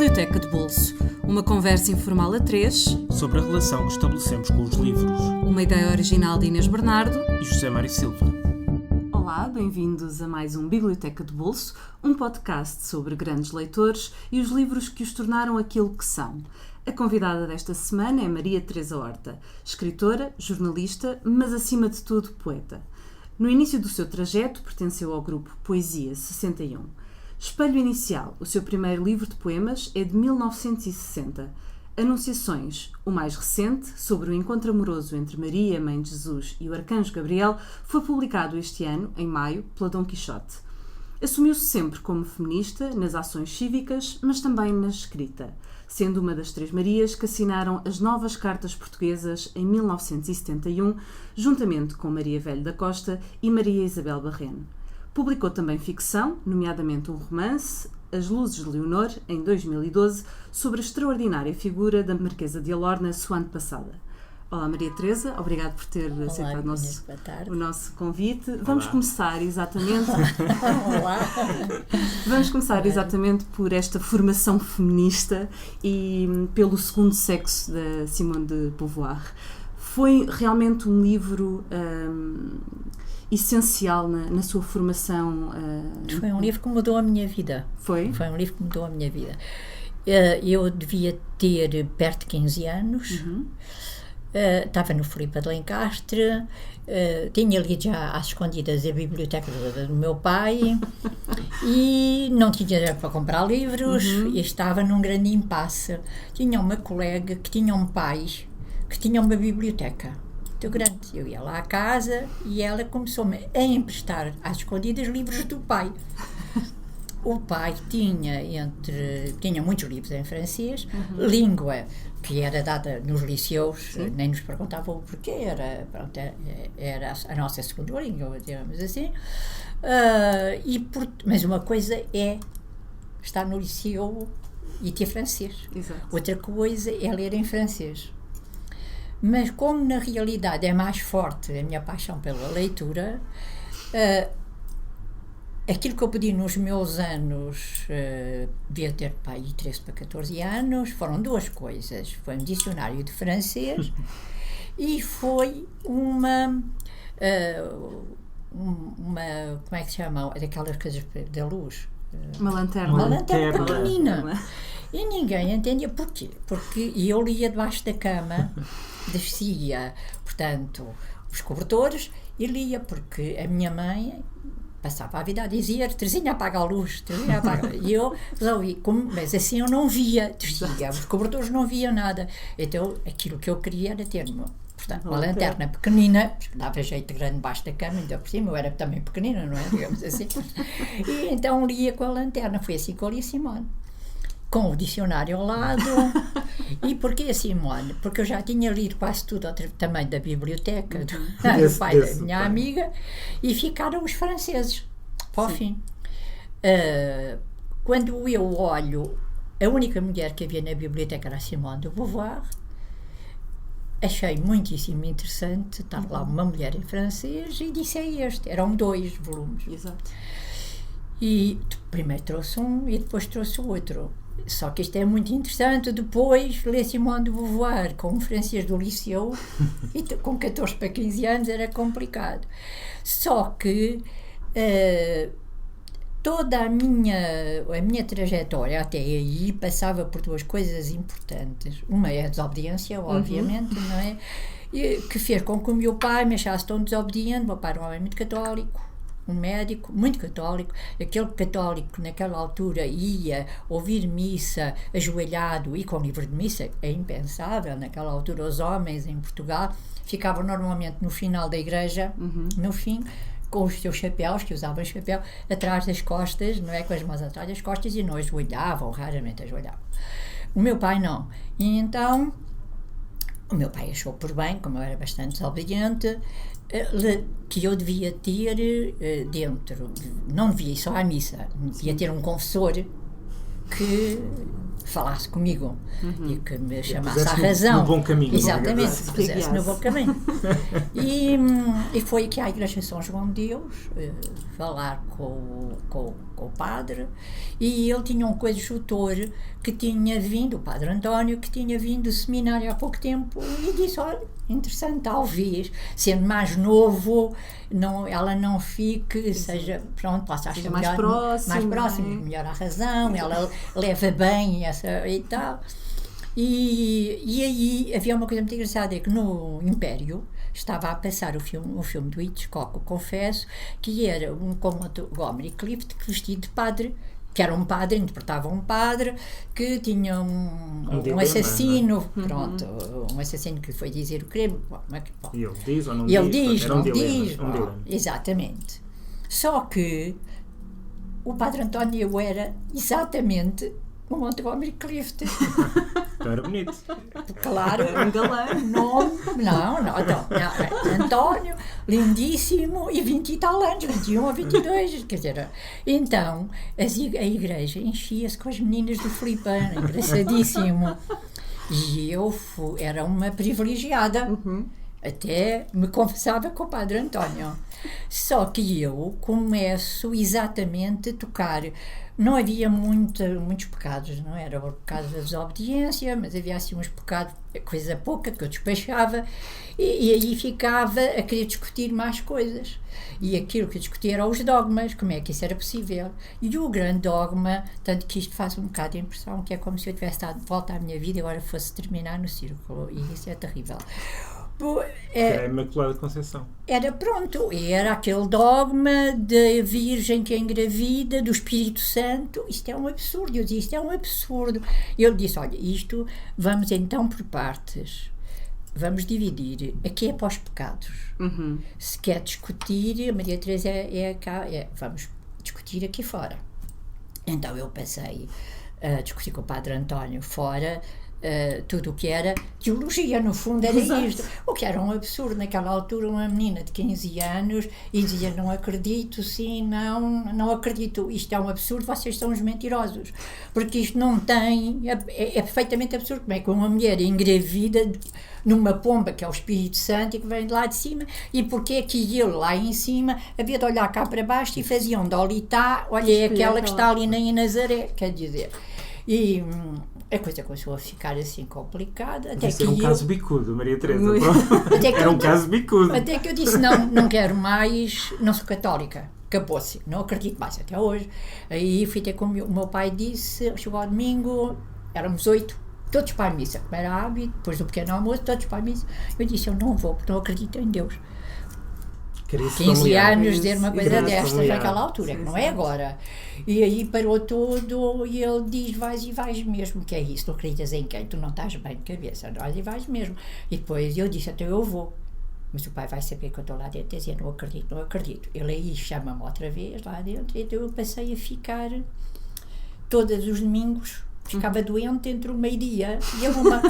Biblioteca de Bolso, uma conversa informal a três sobre a relação que estabelecemos com os livros. Uma ideia original de Inês Bernardo E José Mário Silva. Olá, bem-vindos a mais um Biblioteca de Bolso, um podcast sobre grandes leitores e os livros que os tornaram aquilo que são. A convidada desta semana é Maria Teresa Horta, escritora, jornalista, mas acima de tudo poeta. No início do seu trajeto pertenceu ao grupo Poesia 61. Espelho Inicial, o seu primeiro livro de poemas, é de 1960. Anunciações, o mais recente, sobre o encontro amoroso entre Maria, Mãe de Jesus, e o Arcanjo Gabriel, foi publicado este ano, em maio, pela Dom Quixote. Assumiu-se sempre como feminista nas ações cívicas, mas também na escrita, sendo uma das três Marias que assinaram as novas cartas portuguesas em 1971, juntamente com Maria Velho da Costa e Maria Isabel Barreno. Publicou também ficção, nomeadamente um romance, As Luzes de Leonor, em 2012, sobre a extraordinária figura da Marquesa de Alorna, sua antepassada. Olá Maria Teresa, obrigado por ter aceitado o nosso convite. Olá. Vamos começar exatamente... Olá. Vamos começar exatamente por esta formação feminista e pelo segundo sexo da Simone de Beauvoir. Foi realmente um livro essencial na sua formação? Foi um livro que mudou a minha vida. Foi? Foi um livro que mudou a minha vida. Eu devia ter perto de 15 anos. Uhum. Estava no Filipe de Lencastre, tinha lido já às escondidas a biblioteca do meu pai e não tinha dinheiro para comprar livros e estava num grande impasse. Tinha uma colega que tinha um pai que tinha uma biblioteca muito grande. Eu ia lá à casa e ela começou-me a emprestar às escondidas livros do pai. O pai tinha muitos livros em francês, língua que era dada nos liceus, nem nos perguntavam o porquê, era a nossa segunda língua, digamos assim. Mas uma coisa é estar no liceu e ter francês. Exato. Outra coisa é ler em francês. Mas como na realidade é mais forte a minha paixão pela leitura, aquilo que eu pedi nos meus anos, devia ter pai 13 para 14 anos, foram duas coisas. Foi um dicionário de francês e foi uma como é que se chama? Daquelas coisas da luz. Uma lanterna. Uma lanterna pequenina. E ninguém entendia porquê. Porque eu lia debaixo da cama, descia, portanto, os cobertores e lia, porque a minha mãe passava a vida a dizer: Teresinha, apaga a luz, Teresinha, apaga. E eu resolvi, mas assim eu não via, descia, os cobertores não viam nada. Então aquilo que eu queria era ter uma lanterna pequenina, porque dava jeito grande debaixo da cama, ainda por cima eu era também pequenina, não é? Digamos assim. E então lia com a lanterna. Foi assim que eu li Simone, com o dicionário ao lado. E porquê a Simone? Porque eu já tinha lido quase tudo também da biblioteca do pai da minha amiga, e ficaram os franceses para o fim. Quando eu olho, a única mulher que havia na biblioteca era a Simone de Beauvoir. Achei muitíssimo interessante estar lá uma mulher em francês e disse: é este. Eram 2 volumes. Exato. E primeiro trouxe um e depois trouxe o outro. Só que isto é muito interessante. Depois li Simone de Beauvoir com um francês do liceu e com 14 para 15 anos era complicado. Só que toda a minha trajetória até aí passava por 2 coisas importantes. Uma é a desobediência, obviamente, não é? Que fez com que o meu pai me achasse tão desobediente. Meu pai era um homem muito católico, um médico muito católico, aquele católico que naquela altura ia ouvir missa ajoelhado e com livro de missa. É impensável, naquela altura os homens em Portugal ficavam normalmente no final da igreja, no fim, com os seus chapéus, que usavam chapéu, atrás das costas, não é? Com as mãos atrás das costas, e não ajoelhavam, raramente ajoelhavam. O meu pai não. E então, o meu pai achou por bem, como eu era bastante desobediente, que eu devia ter dentro, não devia ir só à missa, devia ter um confessor que falasse comigo e que me chamasse à pusesse razão. no bom caminho, Exatamente, digamos assim. pusesse no bom caminho. E foi aqui à Igreja São João de Deus falar com o padre, e ele tinha um coadjutor que tinha vindo, o padre António, que tinha vindo do seminário há pouco tempo, e disse: olha, interessante, talvez, sendo mais novo, ela não fique, seja, pronto, possa achar mais melhor, próximo, mais melhor a razão, ela leva bem essa e tal. E aí havia uma coisa muito engraçada, é que no Império estava a passar o filme do Hitchcock, confesso, que era com o Montgomery Clift vestido de padre, que era um padre, interpretava um padre que tinha um assassino, pronto, um assassino que foi dizer o crime. E ele diz ou não e ele diz? Diz, não diz. Exatamente. Só que o padre António era exatamente o Montgomery Clift. Então era bonito. Claro. Um galã. Não, António, lindíssimo, e 20 e tal anos, 21 ou 22, quer dizer, então a igreja enchia-se com as meninas do Filipano, engraçadíssimo, e eu era uma privilegiada, até me confessava com o padre António, só que eu começo exatamente a tocar. Não havia muitos pecados, não era o pecado da desobediência, mas havia assim uns pecados, coisa pouca, que eu despachava, e aí ficava a querer discutir mais coisas. E aquilo que eu discutia era os dogmas, como é que isso era possível. E o grande dogma, tanto que isto faz um bocado de impressão, que é como se eu tivesse dado de volta à minha vida e agora fosse terminar no círculo, e isso é terrível. Era a Imaculada Conceição. Era aquele dogma da Virgem que é engravida, do Espírito Santo. Isto é um absurdo. Eu disse, isto é um absurdo. E ele disse, olha, isto vamos então por partes. Vamos dividir. Aqui é para os pecados. Se quer discutir, a Maria Teresa é cá, vamos discutir aqui fora. Então eu passei a discutir com o padre António fora, tudo o que era teologia, no fundo era isto, o que era um absurdo naquela altura. Uma menina de 15 anos e dizia, não acredito, sim, não acredito, isto é um absurdo, vocês são os mentirosos, porque isto não tem, é perfeitamente absurdo. Como é que uma mulher engravida numa pomba que é o Espírito Santo e que vem de lá de cima, e porque é que ele lá em cima havia de olhar cá para baixo e fazia um dolitá, olha, é aquela que está ali em Nazaré, quer dizer. E a coisa começou a ficar assim complicada. Até que era um caso bicudo, Maria Teresa. Era um caso bicudo. Até que eu disse, não quero mais, não sou católica. Acabou-se, não acredito mais até hoje. Aí fui ter com o meu pai, disse, chegou ao domingo, éramos 8, todos para a missa, como era hábito, depois do pequeno almoço, todos para a missa. Eu disse, eu não vou, porque não acredito em Deus. 15 anos dizer uma coisa destas naquela altura, que não é agora. E aí parou tudo e ele diz, vais mesmo, que é isso, não acreditas em quem? Tu não estás bem de cabeça, olha, e vais mesmo. E depois eu disse, então eu vou. Mas o pai vai saber que eu estou lá dentro e dizer, não acredito. Ele aí chama-me outra vez lá dentro, então eu passei a ficar todos os domingos, ficava doente entre o meio-dia e a uma.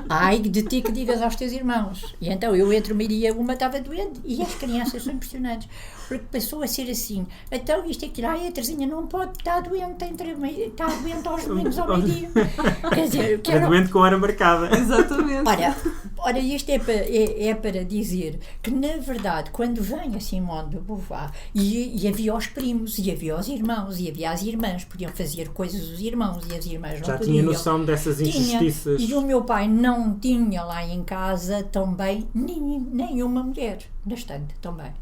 Ai, de ti que digas aos teus irmãos. E então eu entre o meio-dia e uma estava doente, e as crianças são impressionantes, porque passou a ser assim. Então isto é que a Teresinha não pode estar doente está doente aos domingos ao meio-dia. Quer dizer, é doente com hora marcada. Exatamente. Ora, isto é para dizer que, na verdade, quando vem a Simone de Beauvoir, e havia os primos, e havia os irmãos, e havia as irmãs, podiam fazer coisas os irmãos, e as irmãs não já podiam. tinha noção dessas injustiças. E o meu pai não tinha lá em casa também nenhuma mulher na estante também.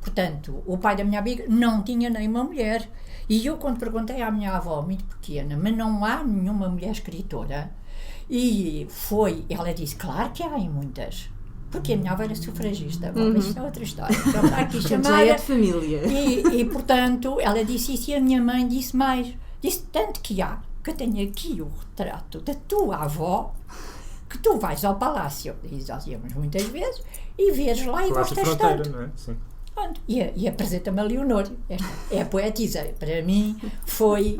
Portanto, o pai da minha amiga não tinha nenhuma mulher. E eu, quando perguntei à minha avó, muito pequena, mas não há nenhuma mulher escritora? E ela disse, claro que há muitas. Porque a minha avó era sufragista, mas isso é outra história. Então, está aqui chamada, já é de família. E, portanto, ela disse isso, e a minha mãe disse mais. Disse tanto que eu tenho aqui o retrato da tua avó, que tu vais ao palácio, e nós íamos muitas vezes, e vês lá e gostas tanto. Não é? Sim. E apresenta-me a Leonor, é a poetisa. Para mim foi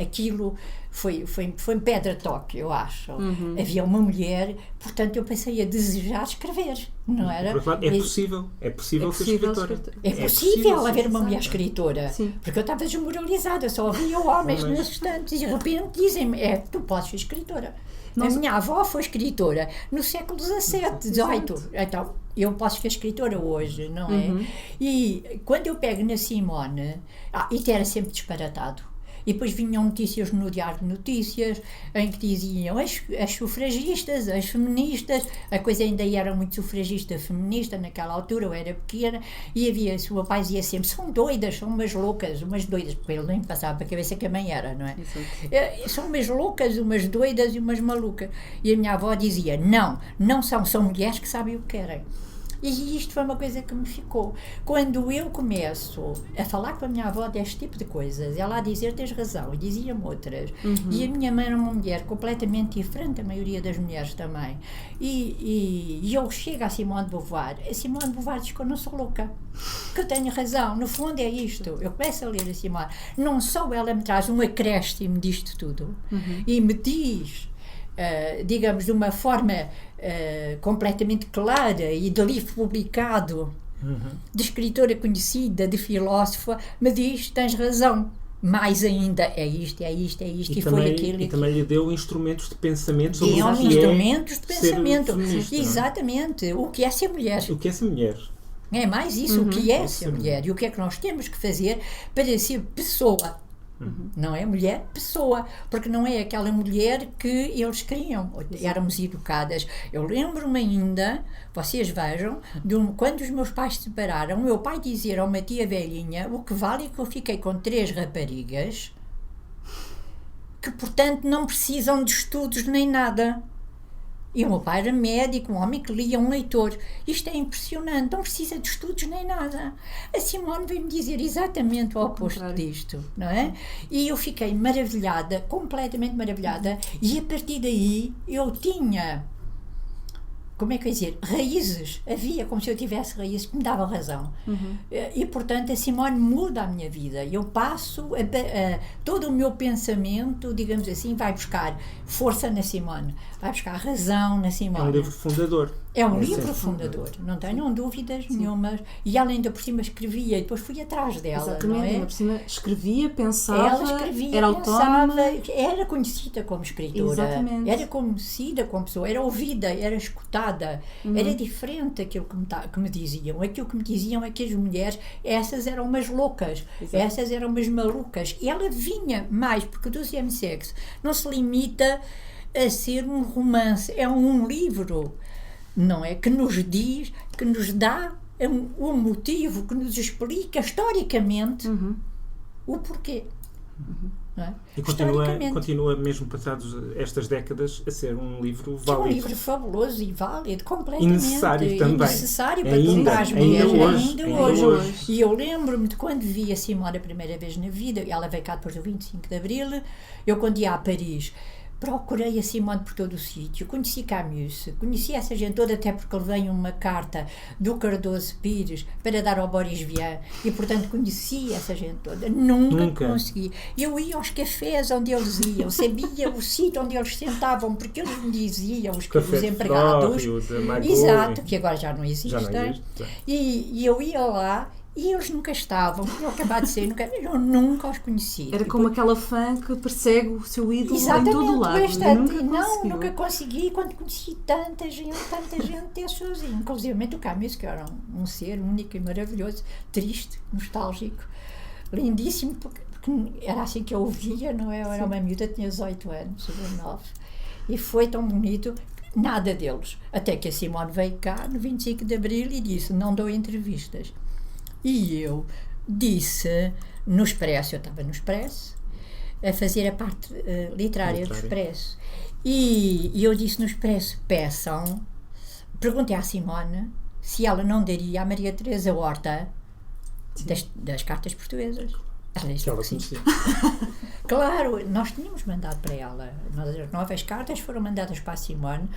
aquilo, foi pedra-toque, eu acho. Havia uma mulher, portanto eu passei a desejar escrever, não era? Por outro lado, é possível ser escritora. É possível haver uma mulher exato. escritora. Sim. Porque eu estava desmoralizada, só havia homens nesses instantes e de repente dizem-me, tu podes ser escritora. A minha avó foi escritora no século XVII, XVIII. Então, eu posso ser escritora hoje, não é? E quando eu pego na Simone, isto era sempre disparatado. E depois vinham notícias no Diário de Notícias, em que diziam as sufragistas, as feministas, a coisa ainda era muito sufragista feminista naquela altura, eu era pequena, e havia, o meu pai dizia sempre, são doidas, são umas loucas, umas doidas, porque ele nem passava para a cabeça que a mãe era, não é? São umas loucas, umas doidas e umas malucas. E a minha avó dizia, não são mulheres que sabem o que querem. E isto foi uma coisa que me ficou. Quando eu começo a falar com a minha avó deste tipo de coisas, ela a dizer, tens razão, e dizia-me outras. E a minha mãe era uma mulher completamente diferente da maioria das mulheres também. E eu chego a Simone de Beauvoir. A Simone de Beauvoir diz que eu não sou louca, que eu tenho razão. No fundo é isto. Eu começo a ler a Simone. Não só ela me traz um acréscimo disto tudo e me diz... digamos, de uma forma completamente clara e de livro publicado, de escritora conhecida, de filósofa, me diz, tens razão, mais ainda, é isto, e foi aquilo. E também lhe deu instrumentos de pensamento sobre o que instrumentos de pensamento. Feminista, exatamente, o que é ser mulher. O que é ser mulher. É mais isso, o que é ser mulher e o que é que nós temos que fazer para ser pessoa. Não é mulher, pessoa, porque não é aquela mulher que eles queriam. Éramos educadas. Eu lembro-me ainda, vocês vejam, quando os meus pais se separaram, o meu pai dizia a uma tia velhinha, o que vale é que eu fiquei com 3 raparigas que, portanto, não precisam de estudos nem nada. E o meu pai era médico, um homem que lia, um leitor. Isto é impressionante, não precisa de estudos nem nada. A Simone veio-me dizer exatamente o oposto disto, não é? E eu fiquei maravilhada, completamente maravilhada, e a partir daí eu tinha, como é que eu ia dizer, raízes, havia como se eu tivesse raízes que me davam razão. E portanto a Simone muda a minha vida. Eu passo, todo o meu pensamento, digamos assim, vai buscar força na Simone, vai buscar razão na Simone. É um livro fundador. É um livro fundador, não tenham dúvidas nenhumas. E ela ainda por cima escrevia, e depois fui atrás dela. Exatamente, não é? ainda por cima escrevia, pensava, ela escrevia, era pensava, autónoma. era conhecida como escritora. Exatamente. Era conhecida como pessoa, era ouvida, era escutada. Era diferente aquilo que me diziam. Aquilo que me diziam é que as mulheres, essas eram umas loucas, essas eram umas malucas. E ela vinha mais, porque o 12º Sexo não se limita a ser um romance, é um livro, não é? Que nos diz, que nos dá um motivo, que nos explica historicamente o porquê. Não é? E continua mesmo passados estas décadas a ser um livro válido. É um livro fabuloso e válido, completamente. E necessário também. E necessário para as mulheres ainda hoje. E eu lembro-me de quando vi a Simone a primeira vez na vida, ela veio cá depois do 25 de Abril, eu quando ia a Paris, procurei a Simone por todo o sítio, conheci Camus, conheci essa gente toda, até porque levei uma carta do Cardoso Pires para dar ao Boris Vian e portanto conheci essa gente toda, nunca consegui. Eu ia aos cafés onde eles iam, sabia o sítio onde eles sentavam, porque eles me diziam, os empregados, exato, que agora já não existem, e eu ia lá e eles nunca estavam, eu acabava de ser, eu nunca os conheci. Era como aquela fã que persegue o seu ídolo em todo lado. Nunca consegui, quando conheci tanta gente ter sozinho. Inclusive o Camus, que era um ser único e maravilhoso, triste, nostálgico, lindíssimo, porque era assim que eu ouvia, não é? Eu era uma miúda, tinha 18 anos, 19, e foi tão bonito. Nada deles. Até que a Simone veio cá no 25 de Abril e disse, não dou entrevistas. E eu disse no Expresso, eu estava no Expresso, a fazer a parte literária do Expresso. E eu disse no Expresso, perguntei à Simone se ela não daria à Maria Teresa Horta das cartas portuguesas. Ela disse Que ela que sim. conhecia. Claro, nós tínhamos mandado para ela. As novas cartas foram mandadas para a Simone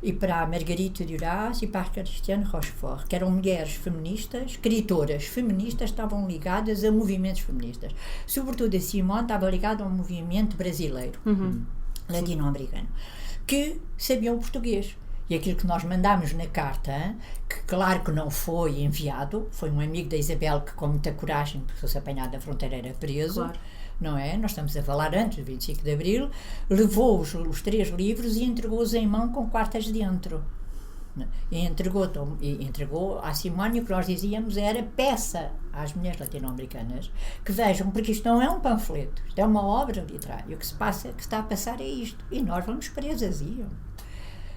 e para a Margarita Duras e para a Cristiane Rochefort, que eram mulheres feministas, escritoras feministas, estavam ligadas a movimentos feministas. Sobretudo a Simone estava ligada a um movimento brasileiro, latino-americano, que sabiam português. E aquilo que nós mandámos na carta, que claro que não foi enviado, foi um amigo da Isabel que, com muita coragem, porque fosse apanhado na fronteira, era preso. Claro. Não é? Nós estamos a falar antes do 25 de Abril, levou os 3 livros e entregou-os em mão com quartas dentro. E entregou à Simone, o que nós dizíamos era peça às mulheres latino-americanas que vejam, porque isto não é um panfleto, isto é uma obra literária, o que que está a passar é isto. E nós vamos presas,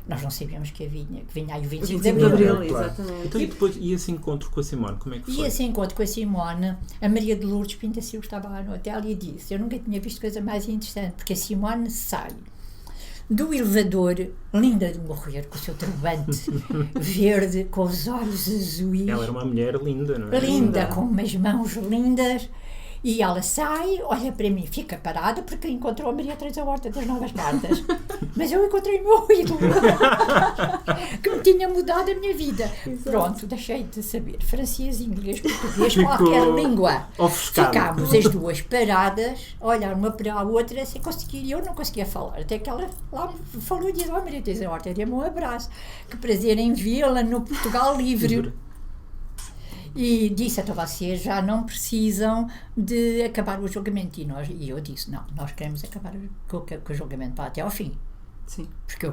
nós não sabíamos que vinha aí o 25 de Abril. Claro. Exatamente. Então, e depois, e esse encontro com a Simone, como é que foi? E esse encontro com a Simone, a Maria de Lourdes Pinta Silva estava lá no hotel e disse, eu nunca tinha visto coisa mais interessante, porque a Simone sai do elevador, linda de morrer, com o seu turbante verde, com os olhos azuis. Ela era uma mulher linda, não é? Linda, com umas mãos lindas. E ela sai, olha para mim, fica parada porque encontrou a Maria Teresa Horta das Novas Cartas. Mas eu encontrei o meu ídolo, que me tinha mudado a minha vida. Pronto, deixei de saber francês, inglês, português, qualquer língua. Ofuscado. Ficámos as duas paradas, a olhar uma para a outra, sem conseguir, eu não conseguia falar. Até que ela lá me falou e disse, Maria Teresa Horta, dê-me um abraço. Que prazer em vê-la no Portugal Livre. E disse, então vocês já não precisam de acabar o julgamento. E eu disse, não, nós queremos acabar com o julgamento para até ao fim. Sim. Porque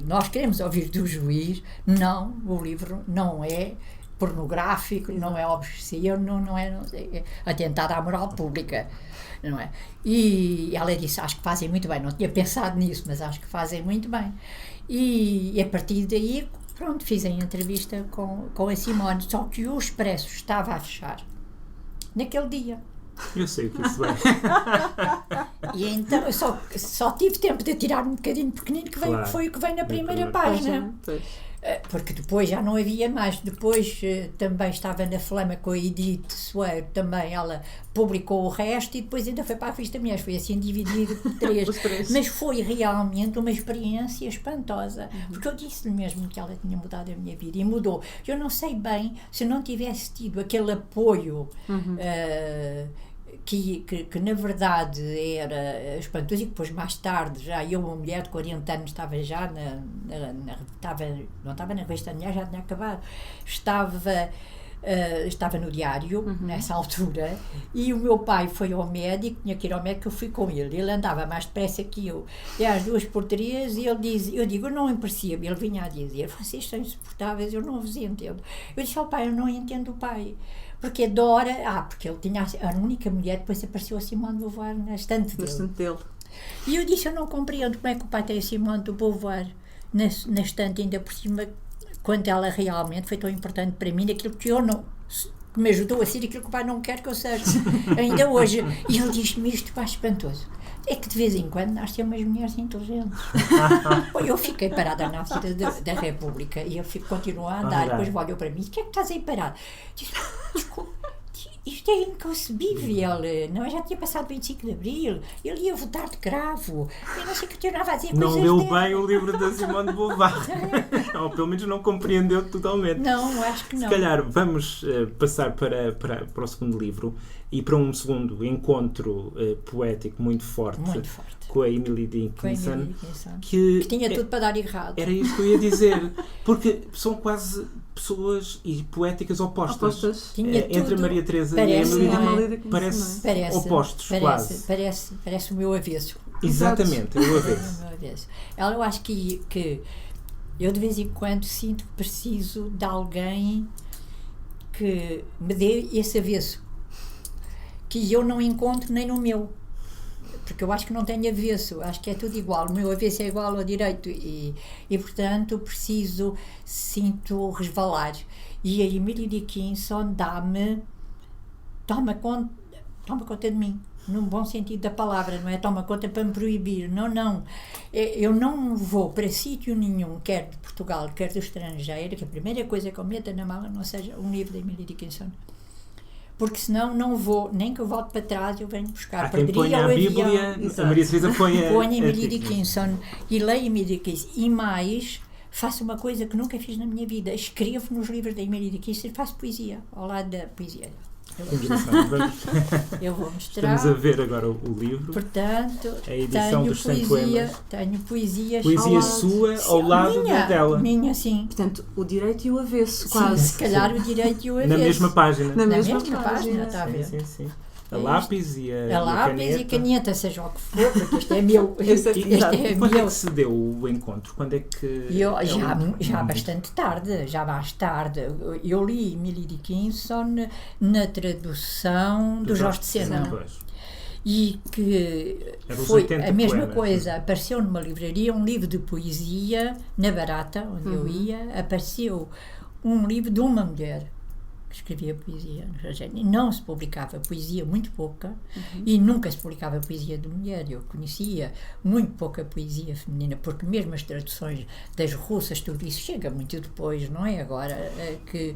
nós queremos ouvir do juiz, não, o livro não é pornográfico, não é obsceno, não é atentado à moral pública, não é? E ela disse, acho que fazem muito bem, não tinha pensado nisso, mas acho que fazem muito bem. E a partir daí, pronto, fiz a entrevista com a Simone, só que o Expresso estava a fechar naquele dia. Eu sei o que isso é. E então eu só tive tempo de tirar um bocadinho pequenino, que Claro. foi o que vem na primeira primeira página. Pois. Porque depois já não havia mais. Depois também estava na Flama com a Edith Soeiro, também ela publicou o resto e depois ainda foi para a Revista Mulheres. Foi assim dividido por 3. Os 3. Mas foi realmente uma experiência espantosa. Porque eu disse-lhe mesmo que ela tinha mudado a minha vida e mudou. Eu não sei bem se não tivesse tido aquele apoio. Que na verdade era espantoso e que depois mais tarde já eu, uma mulher de 40 anos, estava já não estava na Revista Mulher, já tinha acabado, estava no diário nessa altura e o meu pai foi ao médico, tinha que ir ao médico, eu fui com ele andava mais depressa que eu, e às 2x3 e ele diz, eu digo, eu não percebo, ele vinha a dizer, vocês são insuportáveis, eu não vos entendo. Eu disse ao pai, eu não entendo o pai. Porque adora, porque ele tinha a única mulher, depois apareceu a Simone de Beauvoir na estante dele. E eu disse, eu não compreendo como é que o pai tem a Simone de Beauvoir na estante, ainda por cima, quando ela realmente foi tão importante para mim, aquilo que eu não, que me ajudou a ser aquilo que o pai não quer que eu seja, ainda hoje. E ele diz-me isto, pá, espantoso. É que de vez em quando nascem umas mulheres inteligentes. Eu fiquei parada na Avenida da República e ele continuou a andar, depois olhou para mim e disse, o que é que estás aí parado? Disse, desculpa, isto é inconcebível, não, eu já tinha passado 25 de Abril, ele ia votar de cravo, eu não sei o que eu a dizer coisas Não leu dele. bem o livro da Simone de Beauvoir. Ou pelo menos não compreendeu totalmente. Não, acho que não. Se calhar vamos passar para o segundo livro e para um segundo encontro poético muito forte com a Emily Dickinson, que tinha tudo para dar errado. Era isso que eu ia dizer, porque são quase pessoas e poéticas opostas. Entre a Maria Teresa e a Emily Dickinson parece opostos, quase. Parece o meu avesso. Exatamente, é o avesso. Eu acho que eu de vez em quando sinto que preciso de alguém que me dê esse avesso, que eu não encontro nem no meu, porque eu acho que não tenho avesso, acho que é tudo igual, o meu avesso é igual ao direito e portanto sinto resvalar, e a Emily Dickinson toma conta de mim, num bom sentido da palavra, não é toma conta para me proibir, não, eu não vou para sítio nenhum, quer de Portugal, quer do estrangeiro, que a primeira coisa que eu meta na mala não seja um livro da Emily Dickinson, porque senão não vou, nem que eu volte para trás, eu venho buscar. Há quem ponha a Bíblia, a Maria Teresa põe a Emily Dickinson e leio Emily Dickinson. E mais, faço uma coisa que nunca fiz na minha vida, escrevo nos livros da Emily Dickinson e faço poesia, ao lado da poesia. Eu vou mostrar. Estamos a ver agora o livro. Portanto, a edição dos 100 poemas. Tenho poesia sua ao lado dela. Minha, sim. Portanto, o direito e o avesso, quase. Se calhar o direito e o avesso. Na mesma página. Na mesma página, está a ver? Sim. A lápis e a lápis e a caneta, seja o que for, porque este é meu. Quando é que se deu o encontro? Quando é que... Já bastante tarde, já mais tarde. Eu li Emily Dickinson na tradução do Jorge de Sena. E que foi a mesma coisa. Apareceu numa livraria um livro de poesia, na Barata, onde eu ia, apareceu um livro de uma mulher que escrevia poesia. Não se publicava poesia, muito pouca, e nunca se publicava poesia de mulher. Eu conhecia muito pouca poesia feminina, porque mesmo as traduções das russas, tudo isso chega muito depois, não é agora que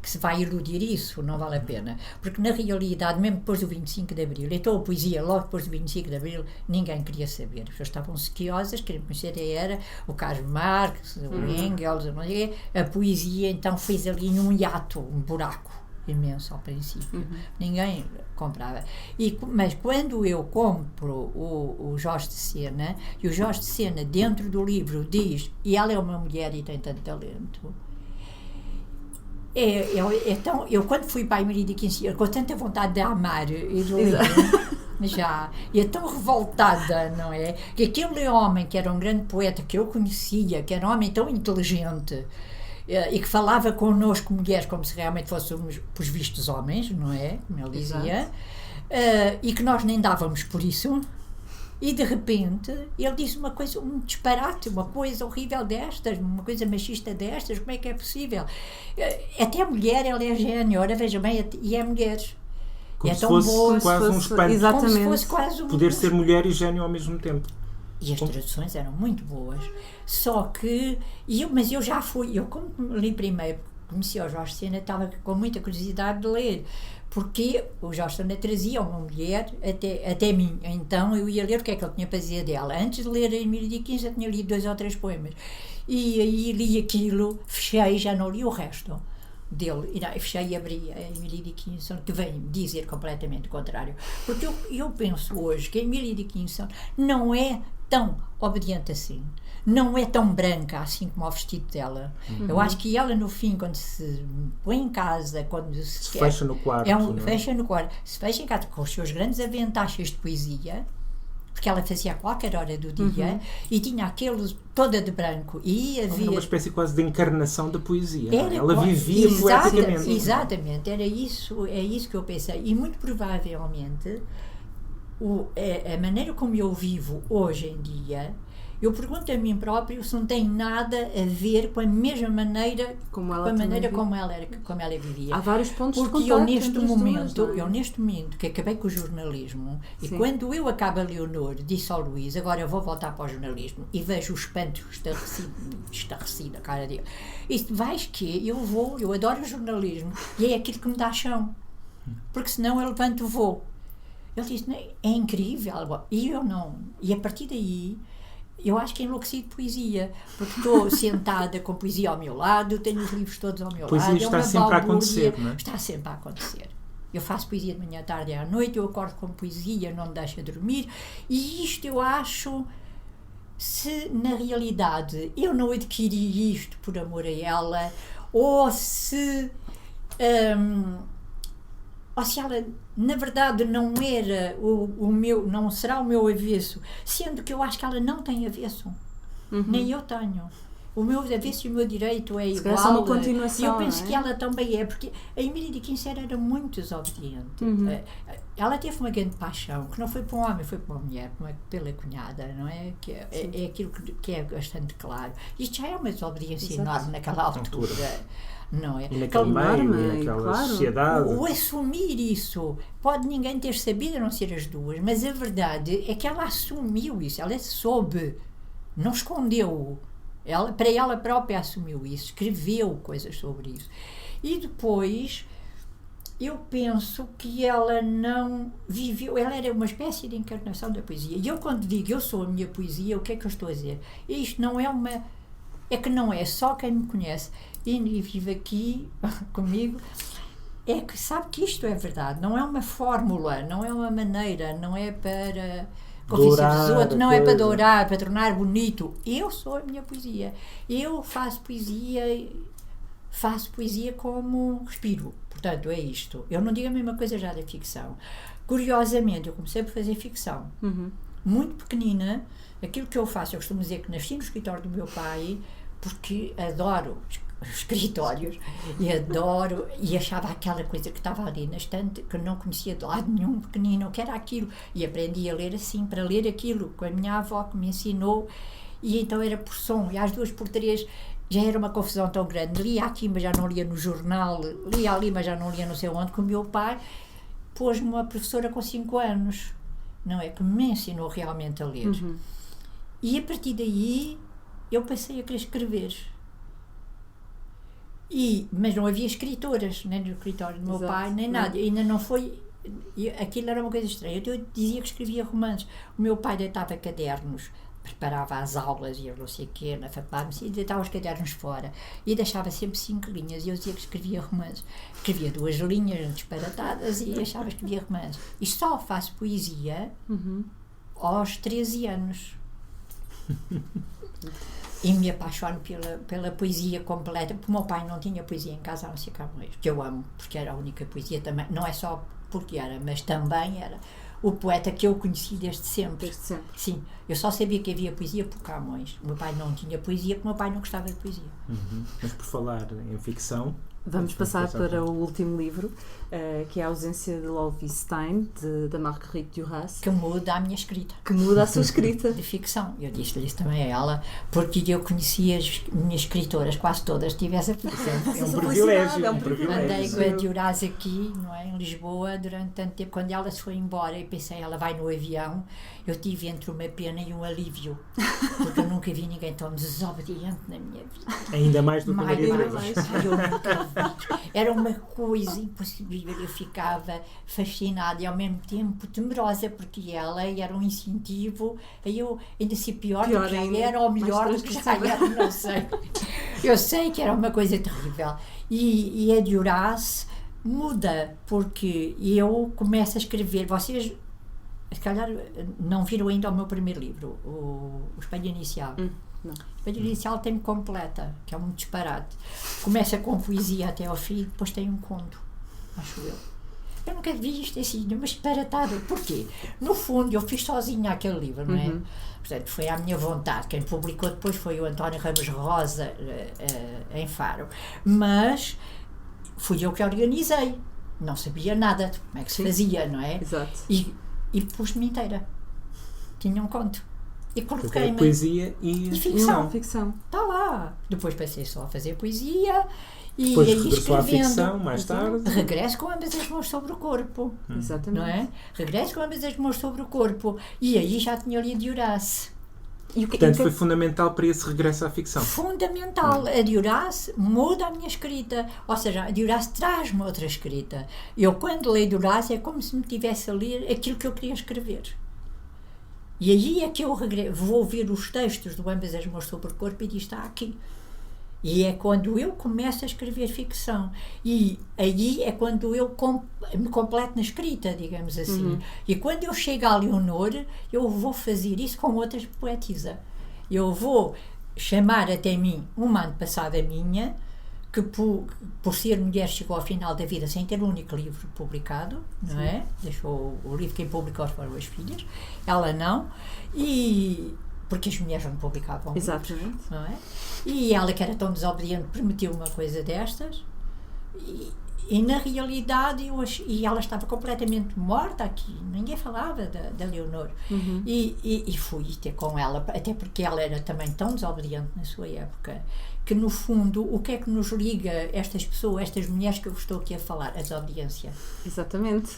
se vai iludir isso, não vale a pena. Porque na realidade, mesmo depois do 25 de Abril, então a poesia logo depois do 25 de Abril, ninguém queria saber. As pessoas estavam sequiosas, queriam conhecer era o Carlos Marx, o Engels, a poesia então fez ali um um buraco imenso ao princípio. Ninguém comprava. Mas quando eu compro o Jorge de Sena, e o Jorge de Sena dentro do livro diz, e ela é uma mulher e tem tanto talento, então, eu quando fui para a Emily Dickinson, com tanta vontade de amar e de ler, já, e é tão revoltada, não é? Que aquele homem que era um grande poeta que eu conhecia, que era um homem tão inteligente, e que falava connosco mulheres como se realmente fôssemos, por vistos, homens, não é? Como ele dizia, e que nós nem dávamos por isso, e de repente ele disse uma coisa, um disparate, uma coisa horrível destas, uma coisa machista destas, como é que é possível? Até a mulher, ela é gênio, ora veja bem, e é mulher. Como se fosse quase um espanto. Exatamente. Como se fosse quase poder ser mulher e gênio ao mesmo tempo. E as traduções eram muito boas. Só que, mas eu já fui, eu como li primeiro, conheci o Jorge Sena, estava com muita curiosidade de ler, porque o Jorge Sena trazia uma mulher até mim, então eu ia ler o que é que ele tinha para dizer dela. Antes de ler a Emily Dickinson, eu tinha lido 2 ou 3 poemas, e aí li aquilo, fechei, já não li o resto dele, e fechei e abri a Emily Dickinson, que vem dizer completamente o contrário, porque eu penso hoje que a Emily Dickinson não é tão obediente assim, não é tão branca assim como o vestido dela. Eu acho que ela no fim, quando se põe em casa, quando se fecha no quarto, fecha no quarto, se fecha em casa com os seus grandes aventaches de poesia, porque ela fazia a qualquer hora do dia, e tinha aquele toda de branco, e havia uma espécie quase de encarnação da poesia. Ela vivia poeticamente. Exatamente, é isso que eu pensei, e muito provavelmente a maneira como eu vivo hoje em dia, eu pergunto a mim próprio se não tem nada a ver com a mesma maneira como ela vivia. Há vários pontos porque de contacto eu neste momento que acabei com o jornalismo, e quando eu acabo a Leonor, disse ao Luís, agora eu vou voltar para o jornalismo, e vejo o espanto estarrecido a cara dele, e vais que eu adoro o jornalismo, e é aquilo que me dá chão, porque senão eu levanto o voo. Ele disse, é incrível, e eu não, e a partir daí eu acho que enlouqueci de poesia, porque estou sentada com poesia ao meu lado, tenho os livros todos ao meu lado. Está sempre a acontecer, não é? Está sempre a acontecer. Eu faço poesia de manhã, à tarde e à noite, eu acordo com poesia, não me deixa dormir, e isto eu acho, se na realidade eu não adquiri isto por amor a ela, ou se ela na verdade não era não será o meu avesso, sendo que eu acho que ela não tem avesso, nem eu tenho. O meu avesso e o meu direito é igual. É uma continuação, e eu penso que ela também é, porque a Emily Dickinson era muito desobediente. Ela teve uma grande paixão, que não foi para um homem, foi para uma mulher, pela cunhada, não é? Que é aquilo que é bastante claro. Isto já é uma desobediência enorme naquela altura. Não é? E naquele meio, naquela sociedade. O assumir isso, pode ninguém ter sabido, a não ser as duas, mas a verdade é que ela assumiu isso, ela soube, não escondeu. Para ela própria assumiu isso, escreveu coisas sobre isso. E depois, eu penso que ela não viveu, ela era uma espécie de encarnação da poesia. E eu quando digo eu sou a minha poesia, o que é que eu estou a dizer? Isto não é é que não é só quem me conhece e vive aqui comigo, é que sabe que isto é verdade, não é uma fórmula, não é uma maneira, não é para convencer os outros, não é para dourar, para tornar bonito. Eu sou a minha poesia. Eu faço poesia como respiro. Portanto, é isto. Eu não digo a mesma coisa já da ficção. Curiosamente, eu comecei por fazer ficção. Muito pequenina. Aquilo que eu faço, eu costumo dizer que nasci no escritório do meu pai, porque adoro escritórios e achava aquela coisa que estava ali na estante que eu não conhecia de lado nenhum, pequenino, que era aquilo, e aprendi a ler assim, para ler aquilo com a minha avó que me ensinou, e então era por som, e às 2 por 3 já era uma confusão tão grande, lia aqui mas já não lia no jornal, lia ali mas já não lia não sei onde, que o meu pai pôs-me uma professora com 5 anos, não é, que me ensinou realmente a ler. E a partir daí eu passei a querer escrever. Mas não havia escritoras, nem no escritório do meu pai, nem nada. Ainda não foi... Aquilo era uma coisa estranha. Eu dizia que escrevia romances. O meu pai deitava cadernos, preparava as aulas e eu não sei o quê, na faculdade, e deitava os cadernos fora. E deixava sempre 5 linhas. E eu dizia que escrevia romances. Escrevia 2 linhas disparatadas e achava que escrevia romances. E só faço poesia aos 13 anos. E me apaixono pela poesia completa, porque o meu pai não tinha poesia em casa, a não ser Camões, que eu amo, porque era a única poesia também, não é só porque era, mas também era o poeta que eu conheci desde sempre. Sim, eu só sabia que havia poesia por Camões. O meu pai não tinha poesia, porque o meu pai não gostava de poesia. Mas por falar em ficção... Vamos passar para o último livro, que é A Ausência de Loevestein, da Marguerite Duras. Que muda a minha escrita. Que muda a sua escrita. De ficção. Eu disse-lhe isso também a ela, porque eu conhecia as minhas escritoras, quase todas, tivesse a ficção. É um privilégio. Andei com a Duras aqui, não é, em Lisboa, durante tanto tempo. Quando ela se foi embora, eu pensei, ela vai no avião, eu tive entre uma pena e um alívio, porque eu nunca vi ninguém tão desobediente na minha vida. Ainda mais do que Maria Teresa. Eu nunca vi. Era uma coisa impossível, eu ficava fascinada e ao mesmo tempo temerosa, porque ela era um incentivo, eu ainda se pior do que já era, ou melhor do que já era, não sei. Eu sei que era uma coisa terrível. E a Duras muda, porque eu começo a escrever, vocês se calhar não viram ainda o meu primeiro livro, o Espelho Inicial. Não. O Espelho Inicial tem-me completa, que é um disparate. Começa com poesia até ao fim e depois tem um conto, acho eu. Eu nunca vi isto assim, uma disparatada. Porquê? No fundo, eu fiz sozinha aquele livro, não é? Portanto, foi à minha vontade. Quem publicou depois foi o António Ramos Rosa, em Faro. Mas fui eu que organizei. Não sabia nada de como é que se fazia, não é? Exato. E pus-me inteira. Tinha um conto. E coloquei-me. Poesia e ficção. Ficção. Está lá. Depois passei só a fazer poesia. E depois aí regressou à ficção, mais tarde. Regresso com ambas as mãos sobre o corpo. Exatamente. Não é? Regresso com ambas as mãos sobre o corpo. E aí já tinha lido Duras. Portanto, foi fundamental para esse regresso à ficção. Fundamental. A Duras muda a minha escrita. Ou seja, a Duras traz-me outra escrita. Eu, quando leio Duras, é como se me estivesse a ler aquilo que eu queria escrever. E aí é que eu vou ouvir os textos do Ambas as Mãos sobre o Corpo e diz, está aqui. E é quando eu começo a escrever ficção. E aí é quando eu me completo na escrita, digamos assim. E quando eu chego à Leonor, eu vou fazer isso com outras poetisas. Eu vou chamar até mim uma antepassada minha, que por ser mulher chegou ao final da vida sem ter um único livro publicado, não é? Deixou o livro quem publicou foram as filhas, ela não, porque as mulheres não publicavam livros, não é? E ela, que era tão desobediente, permitiu uma coisa destas, e na realidade e ela estava completamente morta aqui, ninguém falava da Leonor. E fui ter com ela, até porque ela era também tão desobediente na sua época, que no fundo, o que é que nos liga estas pessoas, estas mulheres que eu estou aqui a falar? A desobediência. Exatamente.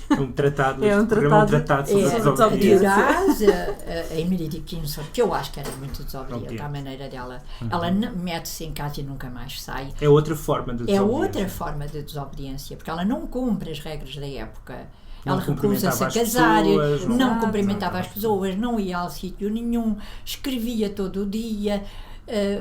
É um tratado sobre a desobediência. A Emily Dickinson, que eu acho que era muito desobediente, à maneira dela. Ela mete-se em casa e nunca mais sai. É outra forma de desobediência. É outra forma de da desobediência, porque ela não cumpre as regras da época. Ela recusa-se a casar, não cumprimentava as pessoas, não ia ao sítio nenhum, escrevia todo o dia.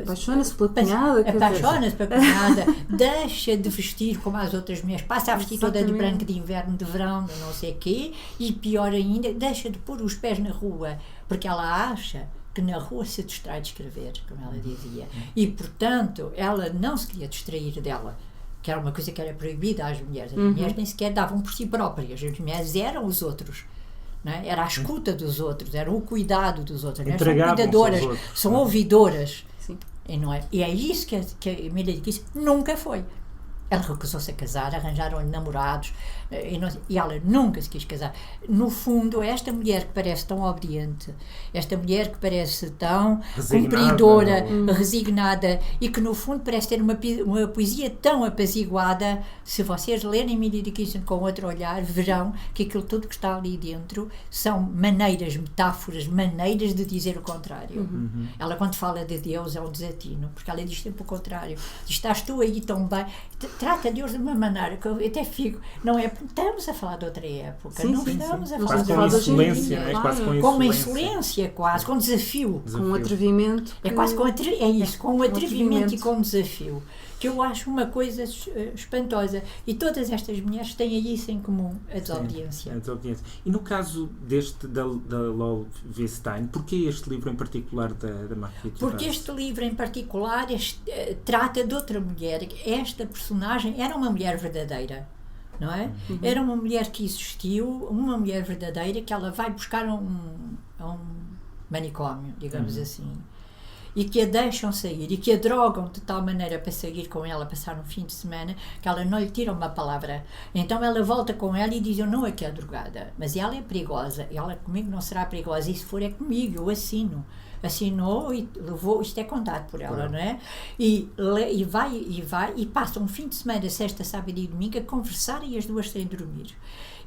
Apaixona-se pela cunhada. Apaixona-se pela cunhada, deixa de vestir como as outras mulheres, passa a vestir toda de branco de inverno, de verão, de não sei o quê, e pior ainda, deixa de pôr os pés na rua, porque ela acha que na rua se distrai de escrever, como ela dizia. E, portanto, ela não se queria distrair dela, que era uma coisa que era proibida às mulheres. As mulheres nem sequer davam por si próprias, as mulheres eram os outros. Não é? Era a escuta dos outros, era o cuidado dos outros. São cuidadoras, são ouvidoras. Sim. E é isso que a Emília disse, nunca foi. Ela recusou-se a casar, arranjaram-lhe namorados, e ela nunca se quis casar. No fundo, esta mulher que parece tão obediente, esta mulher que parece tão cumpridora, resignada, e que no fundo parece ter uma poesia tão apaziguada, se vocês lerem Emília Dickinson com outro olhar, verão que aquilo tudo que está ali dentro são maneiras, metáforas, maneiras de dizer o contrário. Ela, quando fala de Deus, é um desatino, porque ela diz sempre o contrário. Diz, estás tu aí tão bem... Trata Deus de uma maneira que eu até fico, não é? Estamos a falar de outra época, estamos a falar de insolência, com uma insolência, quase, com desafio. Com um atrevimento. É quase com um atrevimento e com um desafio, que eu acho uma coisa espantosa. E todas estas mulheres têm isso em comum, a desobediência. A desobediência. E no caso da Lol Weisstein, porquê este livro em particular da Marguerite Duras? Porque este livro em particular trata de outra mulher. Esta personagem era uma mulher verdadeira, não é? Era uma mulher que existiu, uma mulher verdadeira que ela vai buscar a um manicômio, digamos assim, e que a deixam sair e que a drogam de tal maneira para sair com ela, passar um fim de semana, que ela não lhe tira uma palavra. Então ela volta com ela e diz, eu não é que é drogada, mas ela é perigosa, ela comigo não será perigosa, e se for é comigo, eu assino. Assinou e levou, isto é contado por ela, não é? E vai e passa um fim de semana, sexta, sábado e domingo, a conversar, e as duas sem dormir.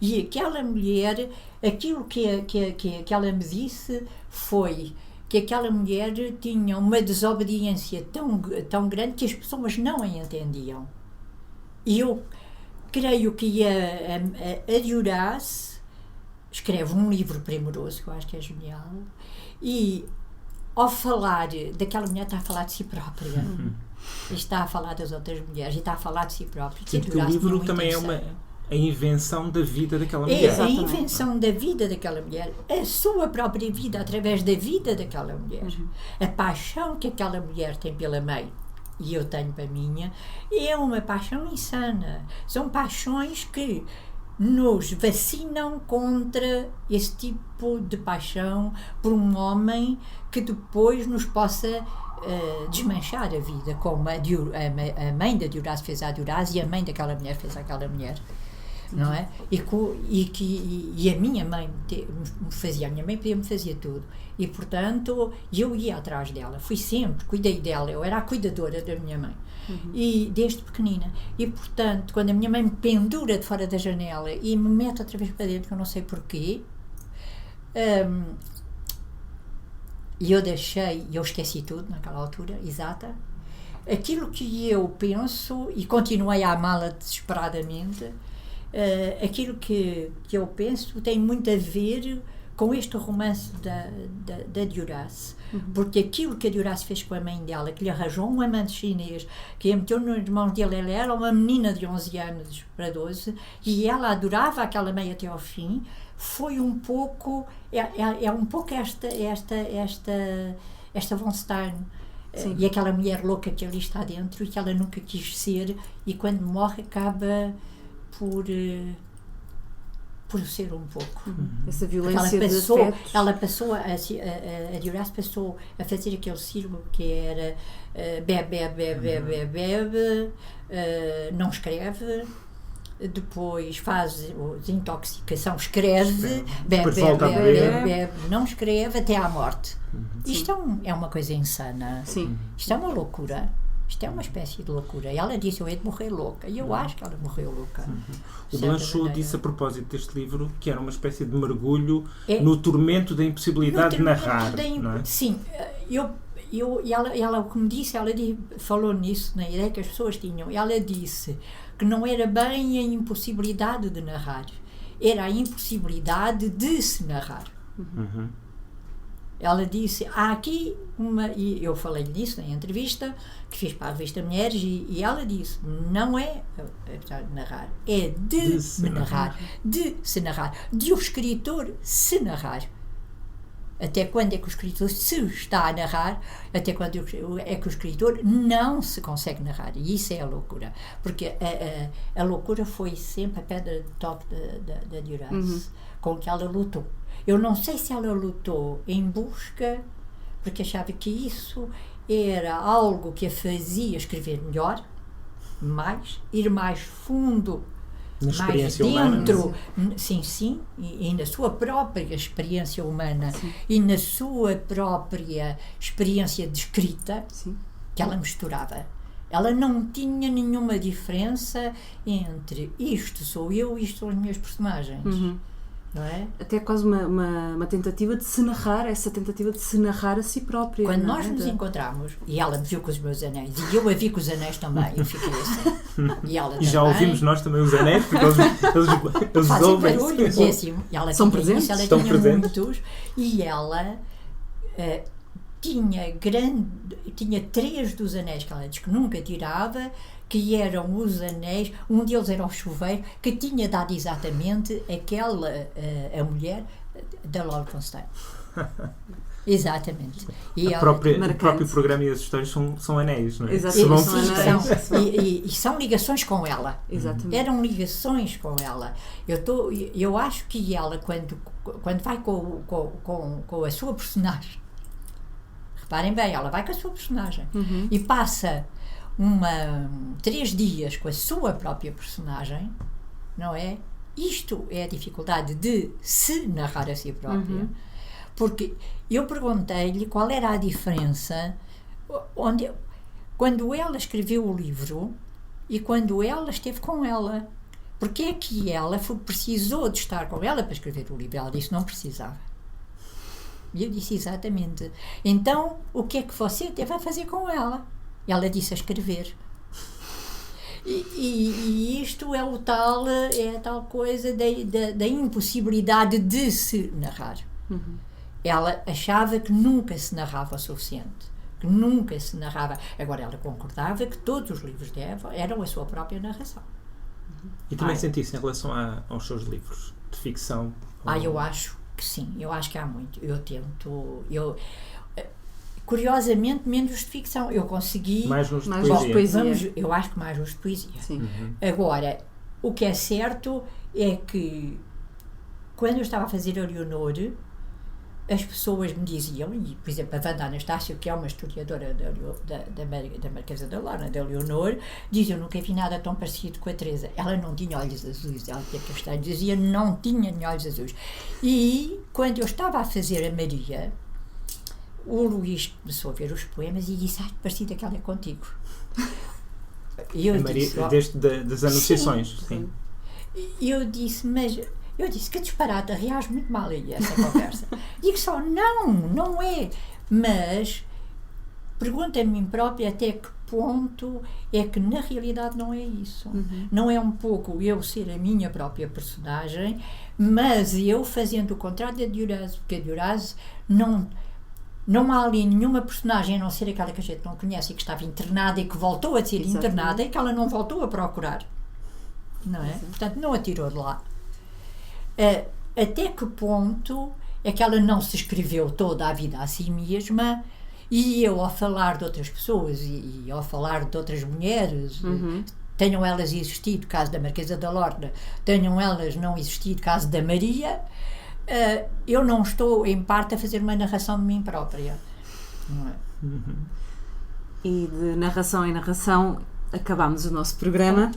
E aquela mulher, aquilo que ela me disse foi que aquela mulher tinha uma desobediência tão grande que as pessoas não a entendiam. E eu creio que a Duras escreve um livro primoroso, que eu acho que é genial, e ao falar daquela mulher está a falar de si própria. Está a falar das outras mulheres e está a falar de si própria. Porque o livro também é a invenção da vida daquela mulher. É a invenção da vida daquela mulher, a sua própria vida através da vida daquela mulher. A paixão que aquela mulher tem pela mãe, e eu tenho para a minha, é uma paixão insana. São paixões que nos vacinam contra esse tipo de paixão por um homem que depois nos possa desmanchar a vida, como a mãe da Duras fez à Duras e a mãe daquela mulher fez àquela mulher. Não é? E a minha mãe me fazia, a minha mãe me fazia tudo, e portanto eu ia atrás dela, fui sempre, cuidei dela, eu era a cuidadora da minha mãe, e desde pequenina, e portanto quando a minha mãe me pendura de fora da janela e me mete outra vez para dentro, que eu não sei porquê, e eu esqueci tudo naquela altura exata, aquilo que eu penso, e continuei a amá-la desesperadamente. Aquilo que eu penso tem muito a ver com este romance da Duras, porque aquilo que a Duras fez com a mãe dela, que lhe arranjou um amante chinês, que a meteu nas mãos dele, ela era uma menina de 11 anos para 12, e ela adorava aquela mãe até ao fim, foi um pouco, é um pouco esta von Stein. E aquela mulher louca que ali está dentro e que ela nunca quis ser, e quando morre acaba por ser um pouco. Essa violência ela passou a Duras passou a fazer aquele círculo que era bebe, não escreve, depois faz desintoxicação, escreve, bebe, não escreve, até à morte. Isto é uma coisa insana. Sim. Isto é uma loucura. Isto é uma espécie de loucura. E ela disse, eu hei de morrer louca. E eu acho que ela morreu louca. O Blanchot disse a propósito deste livro que era uma espécie de mergulho no tormento da impossibilidade de narrar. Não é? Sim. ela, como disse, falou nisso, na ideia que as pessoas tinham. Ela disse que não era bem a impossibilidade de narrar, era a impossibilidade de se narrar. Uhum. Ela disse, há aqui e eu falei nisso na entrevista que fiz para a revista Mulheres, e ela disse, não é narrar, é de se narrar, de se narrar, de o escritor se narrar. Até quando é que o escritor se está a narrar, até quando é que o escritor não se consegue narrar. E isso é a loucura. Porque a loucura foi sempre a pedra de toque da Duras, com que ela lutou. Eu não sei se ela lutou em busca, porque achava que isso era algo que a fazia escrever melhor, ir mais fundo, mais dentro, humana, sim, e na sua própria experiência humana, sim, e na sua própria experiência de escrita, sim, que ela misturava. Ela não tinha nenhuma diferença entre isto sou eu, isto são os meus personagens. Não é? Até quase uma tentativa de se narrar, essa tentativa de se narrar a si própria. Quando nós nos encontramos, e ela me viu com os meus anéis, e eu a vi com os anéis também, eu fiquei assim. E ela também. Já ouvimos nós também os anéis, porque eles fazem barulho, e assim, ela são presentes, ela estão tinha presentes. Muitos, e ela tinha 3 dos anéis que ela diz que nunca tirava, que eram os anéis, um deles era o chuveiro, que tinha dado exatamente a mulher da Laura Constantine. Exatamente. E o próprio programa e as histórias são anéis, não é? Exatamente. E são ligações com ela. Exatamente. Eram ligações com ela. Eu acho que ela, quando vai com a sua personagem, reparem bem, ela vai com a sua personagem e passa 3 dias com a sua própria personagem, não é? Isto é a dificuldade de se narrar a si própria. Porque eu perguntei-lhe qual era a diferença quando ela escreveu o livro e quando ela esteve com ela. Porque é que ela precisou de estar com ela para escrever o livro? Ela disse que não precisava. E eu disse exatamente. Então, o que é que você teve a fazer com ela? Ela disse a escrever. E isto é a tal coisa da impossibilidade de se narrar. Ela achava que nunca se narrava o suficiente, que nunca se narrava. Agora, ela concordava que todos os livros de Eva eram a sua própria narração. E também sentisse em relação aos seus livros de ficção? Eu acho que sim, eu acho que há muito. Curiosamente, menos de ficção. Eu consegui... Mais nos de poesia. Eu acho que mais nos de poesia. Sim. Agora, o que é certo é que quando eu estava a fazer a Leonor, as pessoas me diziam, e por exemplo a Wanda Anastácio, que é uma historiadora da Marquesa da Lorna, da Leonor, dizia, eu nunca vi nada tão parecido com a Teresa. Ela não tinha olhos azuis, ela tinha castanhos, dizia, não tinha olhos azuis. E quando eu estava a fazer a Maria, o Luís começou a ver os poemas e disse, parecido aquela é contigo. E eu disse, das Anunciações. Sim. E eu disse, que disparate, reage muito mal aí essa conversa. Digo só, não é. Mas pergunto a mim própria até que ponto é que na realidade não é isso. Não é um pouco eu ser a minha própria personagem, mas eu fazendo o contrário da Duras, porque a Duras não há ali nenhuma personagem, a não ser aquela que a gente não conhece e que estava internada e que voltou a ser internada e que ela não voltou a procurar. Não é? Portanto, não a tirou de lá. Até que ponto é que ela não se escreveu toda a vida a si mesma e eu, ao falar de outras pessoas e ao falar de outras mulheres, tenham elas existido, caso da Marquesa da Lorna, tenham elas não existido, caso da Maria, eu não estou, em parte, a fazer uma narração de mim própria. Não é? E de narração em narração acabámos o nosso programa.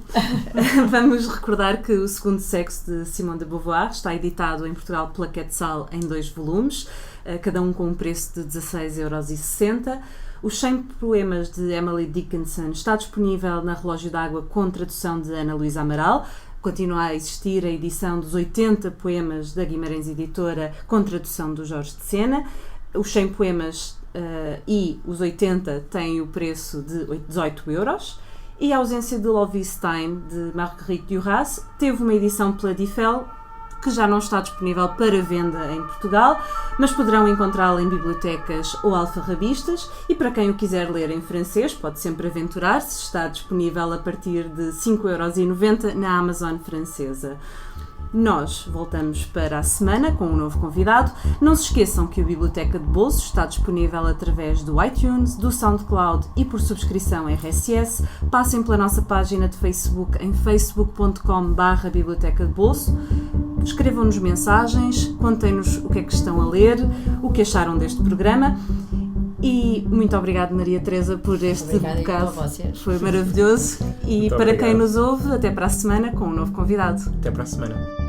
Vamos recordar que O Segundo Sexo, de Simone de Beauvoir, está editado em Portugal pela Quetzal em 2 volumes, cada um com um preço de 16,60€. Os 100 poemas de Emily Dickinson está disponível na Relógio d'Água com tradução de Ana Luísa Amaral. Continua a existir a edição dos 80 poemas da Guimarães Editora com tradução do Jorge de Sena. Os 100 poemas e os 80 têm o preço de 18 euros. E a ausência de Loevestein, de Marguerite Duras, teve uma edição pela Difel, que já não está disponível para venda em Portugal, mas poderão encontrá-la em bibliotecas ou alfarrabistas, e para quem o quiser ler em francês, pode sempre aventurar-se, está disponível a partir de 5,90 € na Amazon francesa. Nós voltamos para a semana com um novo convidado. Não se esqueçam que a Biblioteca de Bolso está disponível através do iTunes, do SoundCloud e por subscrição RSS. Passem pela nossa página de Facebook em facebook.com/Biblioteca de Bolso. Escrevam-nos mensagens, contem-nos o que é que estão a ler, o que acharam deste programa. E muito obrigada, Maria Teresa, por este bocado. Foi maravilhoso. E muito para obrigado. Quem nos ouve, até para a semana com um novo convidado. Até para a semana.